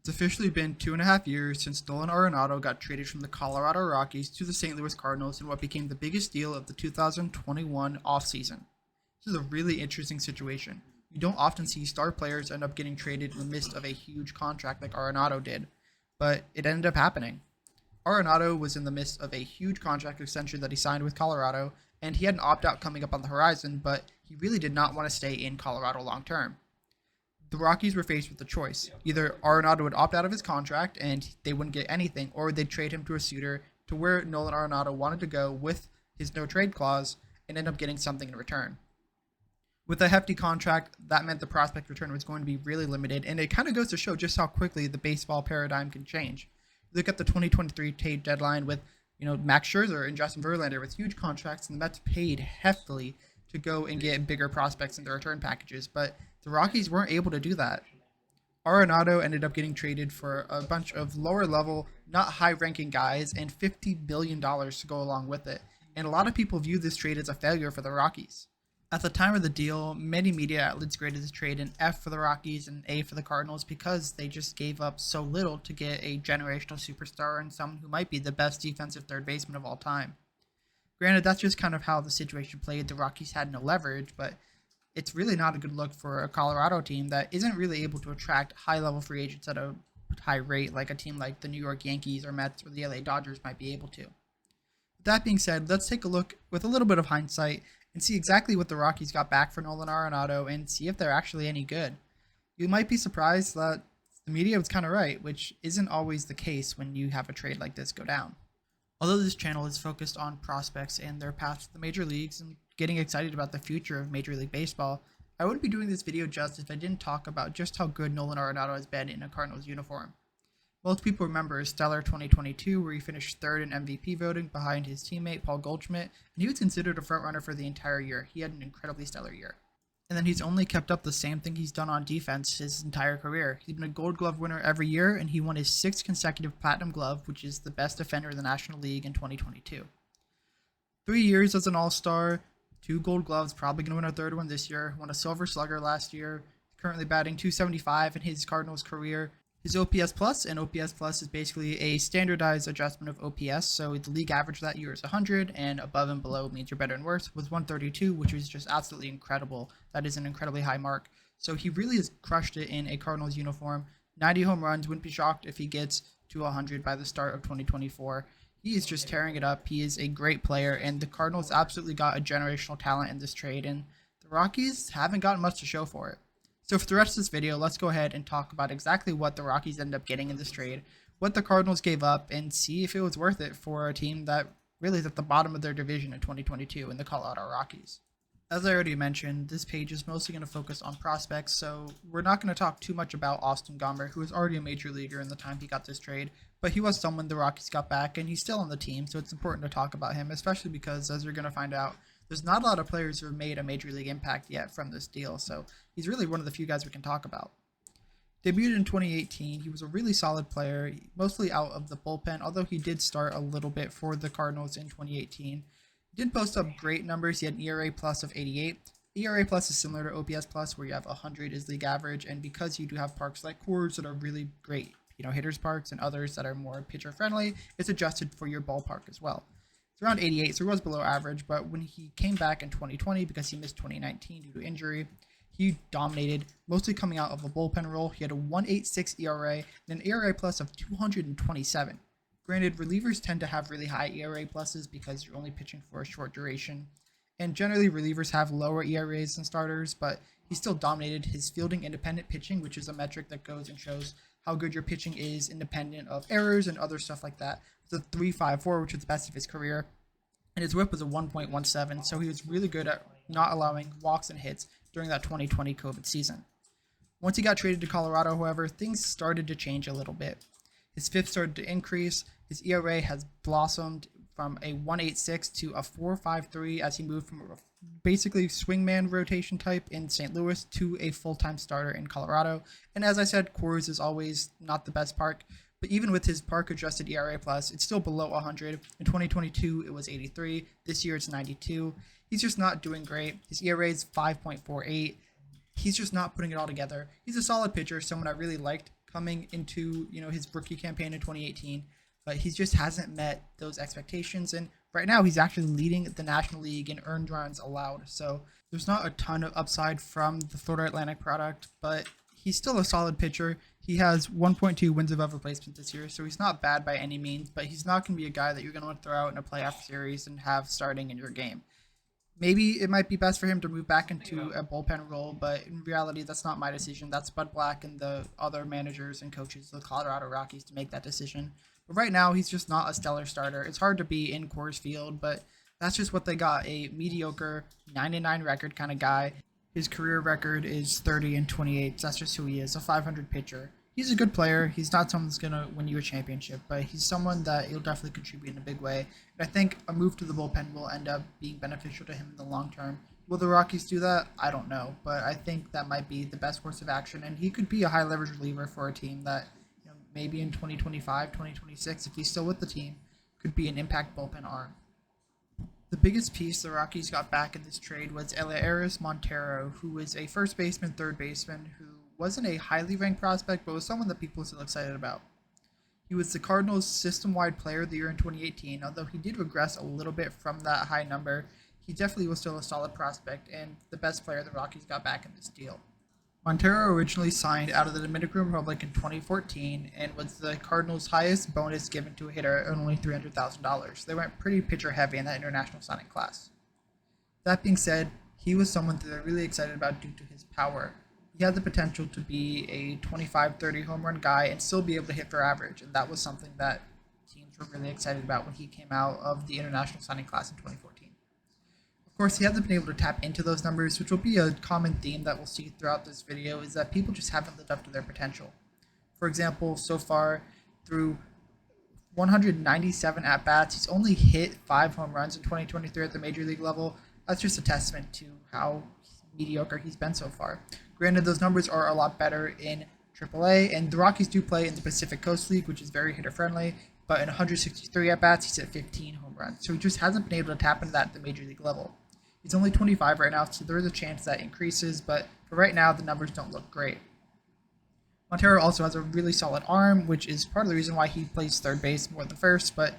It's officially been 2.5 years since Nolan Arenado got traded from the Colorado Rockies to the St. Louis Cardinals in what became the biggest deal of the 2021 offseason. This is a really interesting situation. You don't often see star players end up getting traded in the midst of a huge contract like Arenado did, but it ended up happening. Arenado was in the midst of a huge contract extension that he signed with Colorado, and he had an opt out coming up on the horizon, but he really did not want to stay in Colorado long term. The Rockies were faced with a choice. Either Arenado would opt out of his contract and they wouldn't get anything, or they'd trade him to a suitor to where Nolan Arenado wanted to go with his no trade clause and end up getting something in return. With a hefty contract, that meant the prospect return was going to be really limited, and it kind of goes to show just how quickly the baseball paradigm can change. Look at the 2023 trade deadline with Max Scherzer and Justin Verlander with huge contracts, and the Mets paid heftily to go and get bigger prospects in their return packages, but the Rockies weren't able to do that. Arenado ended up getting traded for a bunch of lower level, not high ranking guys and $50 billion to go along with it. And a lot of people view this trade as a failure for the Rockies. At the time of the deal, many media outlets graded this trade an F for the Rockies and an A for the Cardinals because they just gave up so little to get a generational superstar and someone who might be the best defensive third baseman of all time. Granted, that's just kind of how the situation played. The Rockies had no leverage, but it's really not a good look for a Colorado team that isn't really able to attract high-level free agents at a high rate like a team like the New York Yankees or Mets or the LA Dodgers might be able to. With that being said, let's take a look with a little bit of hindsight and see exactly what the Rockies got back for Nolan Arenado and see if they're actually any good. You might be surprised that the media was kind of right, which isn't always the case when you have a trade like this go down. Although this channel is focused on prospects and their path to the major leagues and getting excited about the future of Major League Baseball, I wouldn't be doing this video justice if I didn't talk about just how good Nolan Arenado has been in a Cardinals uniform. Most people remember his stellar 2022 where he finished third in MVP voting behind his teammate Paul Goldschmidt, and he was considered a frontrunner for the entire year. He had an incredibly stellar year. And then he's only kept up the same thing he's done on defense his entire career. He's been a Gold Glove winner every year, and he won his 6th consecutive Platinum Glove, which is the best defender in the National League in 2022. 3 years as an All-Star, 2 Gold Gloves, probably going to win a third one this year, won a Silver Slugger last year, currently batting .275 in his Cardinals career. His OPS Plus, and OPS Plus is basically a standardized adjustment of OPS, so the league average that year is 100, and above and below means you're better and worse, was 132, which is just absolutely incredible. That is an incredibly high mark. So he really has crushed it in a Cardinals uniform. 90 home runs, wouldn't be shocked if he gets to 100 by the start of 2024. He is just tearing it up. He is a great player, and the Cardinals absolutely got a generational talent in this trade, and the Rockies haven't gotten much to show for it. So for the rest of this video, let's go ahead and talk about exactly what the Rockies ended up getting in this trade, what the Cardinals gave up, and see if it was worth it for a team that really is at the bottom of their division in 2022 in the Colorado Rockies. As I already mentioned, this page is mostly going to focus on prospects, so we're not going to talk too much about Austin Gomber, who was already a major leaguer in the time he got this trade, but he was someone the Rockies got back, and he's still on the team, so it's important to talk about him, especially because, as you're going to find out, there's not a lot of players who have made a major league impact yet from this deal, so he's really one of the few guys we can talk about. Debuted in 2018, he was a really solid player, mostly out of the bullpen, although he did start a little bit for the Cardinals in 2018. He didn't post up great numbers. He had an ERA plus of 88. ERA plus is similar to OPS plus, where you have 100 is league average, and because you do have parks like Coors that are really great, hitters parks, and others that are more pitcher friendly, it's adjusted for your ballpark as well. It's around 88, so he was below average, but when he came back in 2020 because he missed 2019 due to injury, he dominated, mostly coming out of a bullpen role. He had a 1.86 ERA and an ERA plus of 227. Granted, relievers tend to have really high ERA pluses because you're only pitching for a short duration, and generally relievers have lower ERAs than starters, but he still dominated his fielding independent pitching, which is a metric that goes and shows how good your pitching is independent of errors and other stuff like that. It's a 3.54, which is the best of his career, and his whip was a 1.17, so he was really good at not allowing walks and hits during that 2020 COVID season. Once he got traded to Colorado, however, things started to change a little bit. His FIP started to increase, his ERA has blossomed from a 1.86 to a 4.53 as he moved from a basically swingman rotation type in St. Louis to a full-time starter in Colorado. And as I said, Coors is always not the best park, but even with his park adjusted ERA plus, it's still below 100. In 2022, it was 83. This year, it's 92. He's just not doing great. His ERA is 5.48. He's just not putting it all together. He's a solid pitcher, someone I really liked coming into his rookie campaign in 2018, but he just hasn't met those expectations. And right now, he's actually leading the National League in earned runs allowed. So there's not a ton of upside from the Florida Atlantic product, but he's still a solid pitcher. He has 1.2 wins above replacement this year, so he's not bad by any means, but he's not going to be a guy that you're going to want to throw out in a playoff series and have starting in your game. Maybe it might be best for him to move back into a bullpen role, but in reality, that's not my decision. That's Bud Black and the other managers and coaches of the Colorado Rockies to make that decision. But right now, he's just not a stellar starter. It's hard to be in Coors Field, but that's just what they got, a mediocre 9-9 record kind of guy. His career record is 30-28. So that's just who he is, a 500 pitcher. He's a good player. He's not someone that's going to win you a championship, but he's someone that he'll definitely contribute in a big way. And I think a move to the bullpen will end up being beneficial to him in the long term. Will the Rockies do that? I don't know, but I think that might be the best course of action, and he could be a high leverage reliever for a team that maybe in 2025, 2026, if he's still with the team, could be an impact bullpen arm. The biggest piece the Rockies got back in this trade was Elehuris Montero, who was a first baseman, third baseman, who wasn't a highly ranked prospect, but was someone that people were still excited about. He was the Cardinals' system-wide player of the year in 2018, although he did regress a little bit from that high number. He definitely was still a solid prospect and the best player the Rockies got back in this deal. Montero originally signed out of the Dominican Republic in 2014 and was the Cardinals' highest bonus given to a hitter at only $300,000. They went pretty pitcher-heavy in that international signing class. That being said, he was someone that they're really excited about due to his power. He had the potential to be a 25-30 home run guy and still be able to hit for average, and that was something that teams were really excited about when he came out of the international signing class in 2014. Of course, he hasn't been able to tap into those numbers, which will be a common theme that we'll see throughout this video, is that people just haven't lived up to their potential. For example, so far, through 197 at-bats, he's only hit 5 home runs in 2023 at the major league level. That's just a testament to how mediocre he's been so far. Granted, those numbers are a lot better in AAA, and the Rockies do play in the Pacific Coast League, which is very hitter-friendly, but in 163 at-bats, he's at 15 home runs, so he just hasn't been able to tap into that at the major league level. He's only 25 right now, so there is a chance that increases, but for right now, the numbers don't look great. Montero also has a really solid arm, which is part of the reason why he plays third base more than first, but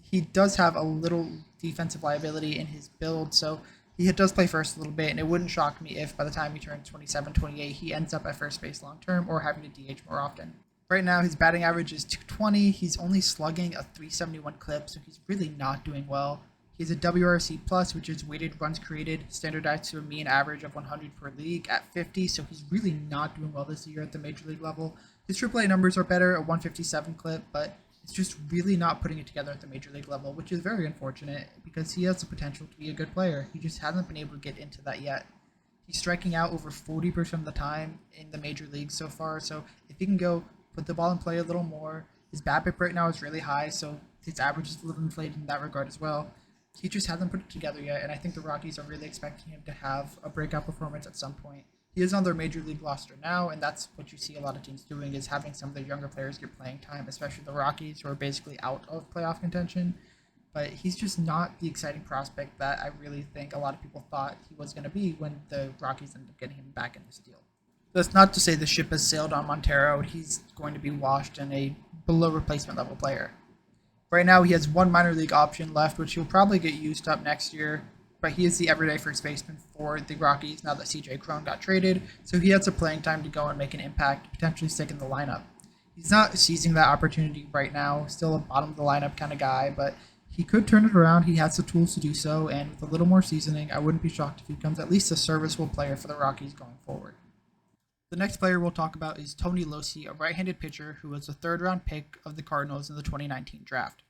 he does have a little defensive liability in his build, so he does play first a little bit, and it wouldn't shock me if by the time he turns 27, 28, he ends up at first base long term or having to DH more often. Right now, his batting average is 220. He's only slugging a 371 clip, so he's really not doing well. He's a WRC+, which is weighted runs created, standardized to a mean average of 100 per league at 50, so he's really not doing well this year at the major league level. His AAA numbers are better, a 157 clip, but it's just really not putting it together at the major league level, which is very unfortunate because he has the potential to be a good player. He just hasn't been able to get into that yet. He's striking out over 40% of the time in the major leagues so far, so if he can go put the ball in play a little more, his BABIP right now is really high, so his average is a little inflated in that regard as well. He just hasn't put it together yet, and I think the Rockies are really expecting him to have a breakout performance at some point. He is on their major league roster now, and that's what you see a lot of teams doing, is having some of their younger players get playing time, especially the Rockies, who are basically out of playoff contention. But he's just not the exciting prospect that I really think a lot of people thought he was going to be when the Rockies ended up getting him back in this deal. That's not to say the ship has sailed on Montero. He's going to be washed and a below replacement level player. Right now, he has one minor league option left, which he'll probably get used up next year, but he is the everyday first baseman for the Rockies now that CJ Cron got traded, so he has some playing time to go and make an impact, potentially stick in the lineup. He's not seizing that opportunity right now, still a bottom of the lineup kind of guy, but he could turn it around. He has the tools to do so, and with a little more seasoning, I wouldn't be shocked if he becomes at least a serviceable player for the Rockies going forward. The next player we'll talk about is Tony Locey, a right-handed pitcher who was a third-round pick of the Cardinals in the 2019 draft.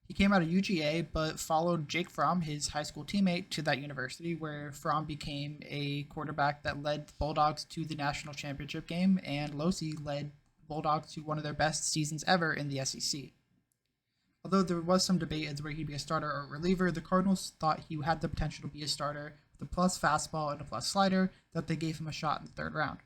He came out of UGA, but followed Jake Fromm, his high school teammate, to that university, where Fromm became a quarterback that led the Bulldogs to the national championship game, and Locey led Bulldogs to one of their best seasons ever in the SEC. Although there was some debate as to where he'd be a starter or reliever, the Cardinals thought he had the potential to be a starter with a plus fastball and a plus slider, that they gave him a shot in the third round.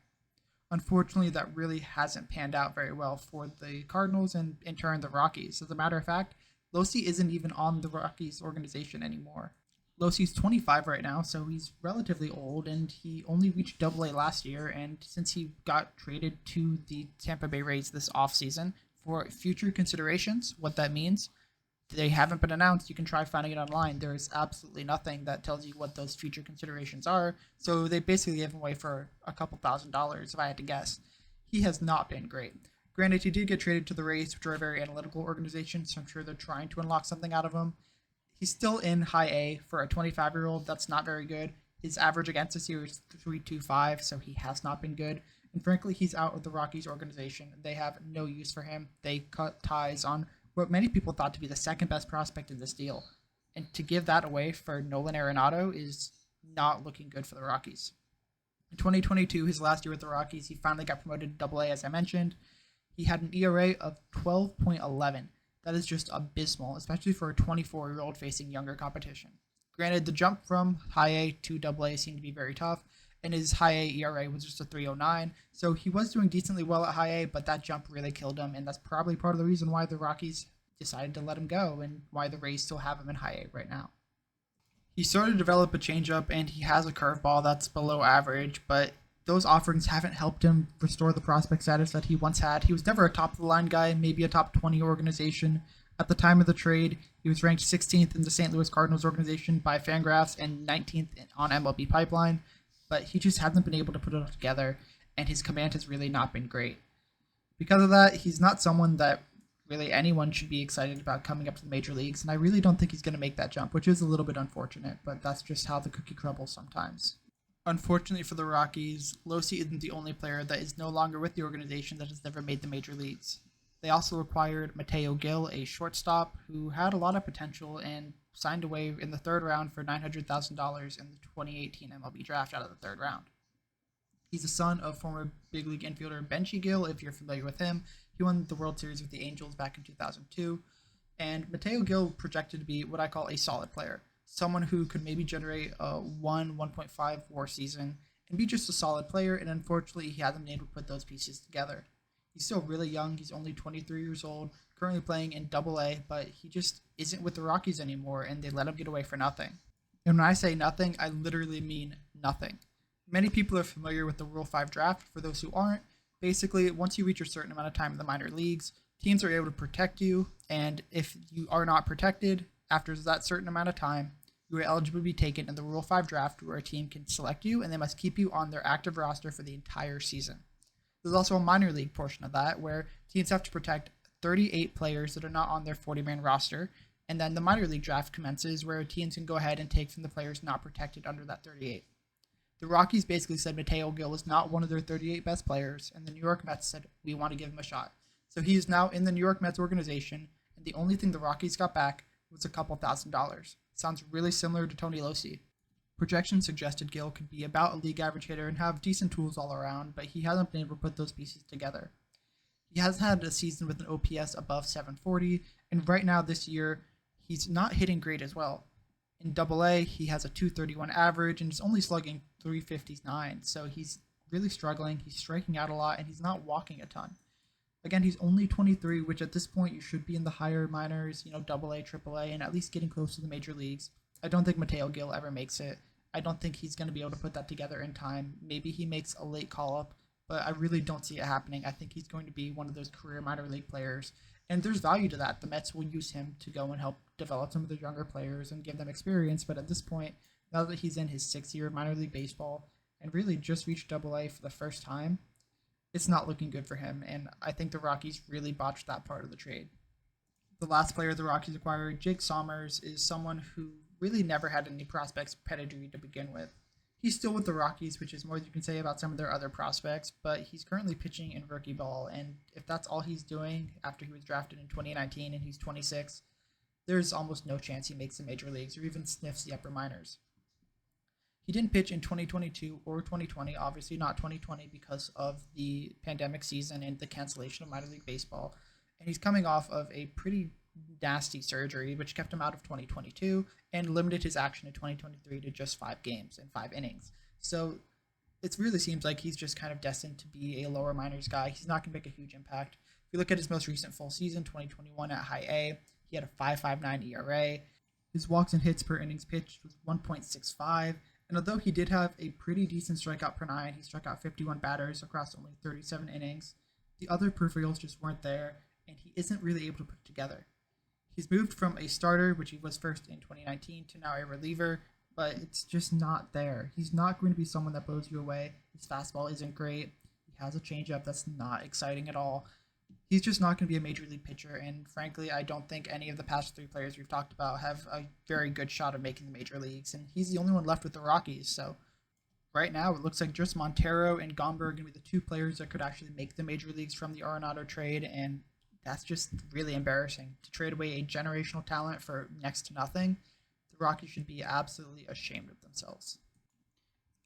Unfortunately, that really hasn't panned out very well for the Cardinals and, in turn, the Rockies. As a matter of fact, Locey isn't even on the Rockies organization anymore. Locey's 25 right now, so he's relatively old, and he only reached Double A last year. And since he got traded to the Tampa Bay Rays this offseason for future considerations, what that means, they haven't been announced. You can try finding it online. There is absolutely nothing that tells you what those future considerations are. So they basically gave him away for a couple $1,000s, if I had to guess. He has not been great. Granted, he did get traded to the Rays, which are a very analytical organization, so I'm sure they're trying to unlock something out of him. He's still in high A for a 25-year-old. That's not very good. His average against this year is 3.25, so he has not been good. And frankly, he's out of the Rockies organization. They have no use for him. They cut ties on what many people thought to be the second best prospect in this deal. And to give that away for Nolan Arenado is not looking good for the Rockies. In 2022, his last year with the Rockies, he finally got promoted to Double A, as I mentioned. He had an ERA of 12.11. That is just abysmal, especially for a 24-year-old facing younger competition. Granted, the jump from high A to Double A seemed to be very tough, and his high A ERA was just a 3.09, so he was doing decently well at high A, but that jump really killed him, and that's probably part of the reason why the Rockies decided to let him go and why the Rays still have him in high A right now. He started to develop a changeup, and he has a curveball that's below average, but those offerings haven't helped him restore the prospect status that he once had. He was never a top of the line guy, maybe a top 20 organization. At the time of the trade, he was ranked 16th in the St. Louis Cardinals organization by Fangraphs and 19th on MLB Pipeline, but he just hasn't been able to put it all together, and his command has really not been great. Because of that, he's not someone that really anyone should be excited about coming up to the major leagues, and I really don't think he's going to make that jump, which is a little bit unfortunate, but that's just how the cookie crumbles sometimes. Unfortunately for the Rockies, Locey isn't the only player that is no longer with the organization that has never made the major leagues. They also acquired Mateo Gil, a shortstop who had a lot of potential and signed away in the third round for $900,000 in the 2018 MLB draft out of the third round. He's the son of former big league infielder Benji Gil, if you're familiar with him. He won the World Series with the Angels back in 2002. And Mateo Gil projected to be what I call a solid player. Someone who could maybe generate a 1.5 WAR season and be just a solid player, and unfortunately he hasn't been able to put those pieces together. He's still really young. He's only 23 years old, currently playing in Double A, but he just isn't with the Rockies anymore, and they let him get away for nothing. And when I say nothing, I literally mean nothing. Many people are familiar with the Rule 5 draft. For those who aren't, basically, once you reach a certain amount of time in the minor leagues, teams are able to protect you, and if you are not protected after that certain amount of time, you are eligible to be taken in the Rule 5 draft, where a team can select you and they must keep you on their active roster for the entire season. There's also a minor league portion of that where teams have to protect 38 players that are not on their 40-man roster, and then the minor league draft commences where teams can go ahead and take from the players not protected under that 38. The Rockies basically said Mateo Gil was not one of their 38 best players, and the New York Mets said, we want to give him a shot. So he is now in the New York Mets organization, and the only thing the Rockies got back was a couple $1,000s. Sounds really similar to Tony Locey. Projections suggested Gil could be about a league average hitter and have decent tools all around, but he hasn't been able to put those pieces together. He has had a season with an OPS above 740, and right now this year, he's not hitting great as well. In Double A, he has a 231 average and is only slugging 359, so he's really struggling. He's striking out a lot, and he's not walking a ton. Again, he's only 23, which at this point you should be in the higher minors, Double A, Triple A, and at least getting close to the major leagues. I don't think Mateo Gil ever makes it. I don't think he's going to be able to put that together in time. Maybe he makes a late call-up, but I really don't see it happening. I think he's going to be one of those career minor league players, and there's value to that. The Mets will use him to go and help develop some of the younger players and give them experience, but at this point, now that he's in his 6th year of minor league baseball and really just reached Double A for the first time, it's not looking good for him, and I think the Rockies really botched that part of the trade. The last player the Rockies acquired, Jake Sommers, is someone who really never had any prospects pedigree to begin with. He's still with the Rockies, which is more than you can say about some of their other prospects, but he's currently pitching in rookie ball, and if that's all he's doing after he was drafted in 2019 and he's 26, there's almost no chance he makes the major leagues or even sniffs the upper minors. He didn't pitch in 2022 or 2020, obviously not 2020 because of the pandemic season and the cancellation of minor league baseball, and he's coming off of a pretty nasty surgery, which kept him out of 2022 and limited his action in 2023 to just 5 games and 5 innings. So it really seems like he's just kind of destined to be a lower minors guy. He's not going to make a huge impact. If you look at his most recent full season, 2021 at high A, he had a 5.59 ERA. His walks and hits per innings pitched was 1.65, and although he did have a pretty decent strikeout per nine, he struck out 51 batters across only 37 innings, the other peripherals just weren't there, and he isn't really able to put it together. He's moved from a starter, which he was first in 2019, to now a reliever, but it's just not there. He's not going to be someone that blows you away. His fastball isn't great. He has a changeup that's not exciting at all. He's just not going to be a major league pitcher, and frankly, I don't think any of the past three players we've talked about have a very good shot of making the major leagues, and he's the only one left with the Rockies, so right now it looks like just Montero and Gomber are going to be the two players that could actually make the major leagues from the Arenado trade, and that's just really embarrassing. To trade away a generational talent for next to nothing, the Rockies should be absolutely ashamed of themselves.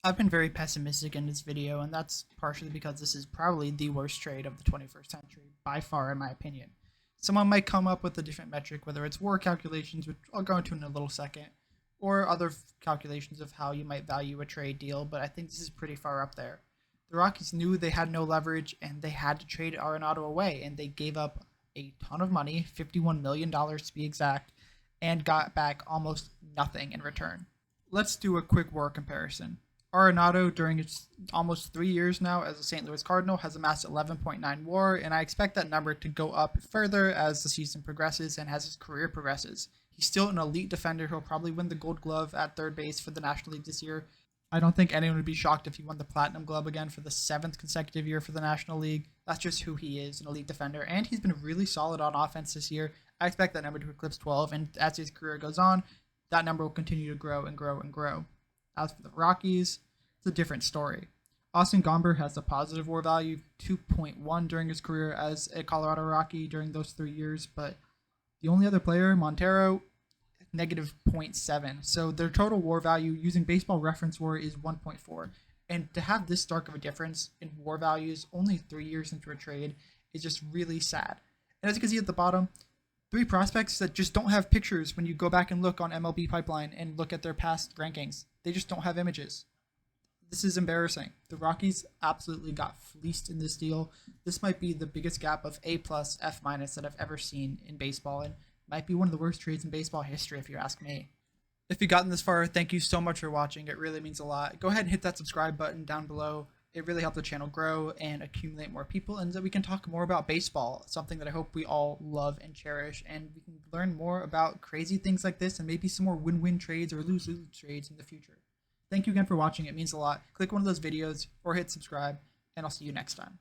I've been very pessimistic in this video, and that's partially because this is probably the worst trade of the 21st century, by far in my opinion. Someone might come up with a different metric, whether it's WAR calculations, which I'll go into in a little second, or other calculations of how you might value a trade deal, but I think this is pretty far up there. The Rockies knew they had no leverage, and they had to trade Arenado away, and they gave up a ton of money, $51 million to be exact, and got back almost nothing in return. Let's do a quick WAR comparison. Arenado, during its almost 3 years now as a St. Louis Cardinal, has amassed 11.9 WAR, and I expect that number to go up further as the season progresses and as his career progresses. He's still an elite defender who'll probably win the Gold Glove at third base for the National League this year. I don't think anyone would be shocked if he won the Platinum Glove again for the 7th consecutive year for the National League. That's just who he is, an elite defender, and he's been really solid on offense this year. I expect that number to eclipse 12, and as his career goes on, that number will continue to grow and grow and grow. As for the Rockies, it's a different story. Austin Gomber has a positive WAR value, 2.1 during his career as a Colorado Rocky during those 3 years, but the only other player, Montero, negative 0.7. So their total WAR value using baseball reference WAR is 1.4. And to have this stark of a difference in WAR values only 3 years into a trade is just really sad. And as you can see at the bottom, 3 prospects that just don't have pictures when you go back and look on MLB Pipeline and look at their past rankings. They just don't have images. This is embarrassing. The Rockies absolutely got fleeced in this deal. This might be the biggest gap of A+, F- that I've ever seen in baseball, and might be one of the worst trades in baseball history if you ask me. If you've gotten this far, thank you so much for watching. It really means a lot. Go ahead and hit that subscribe button down below. It really helps the channel grow and accumulate more people, and so we can talk more about baseball, something that I hope we all love and cherish, and we can learn more about crazy things like this and maybe some more win-win trades or lose-lose trades in the future. Thank you again for watching. It means a lot. Click one of those videos or hit subscribe, and I'll see you next time.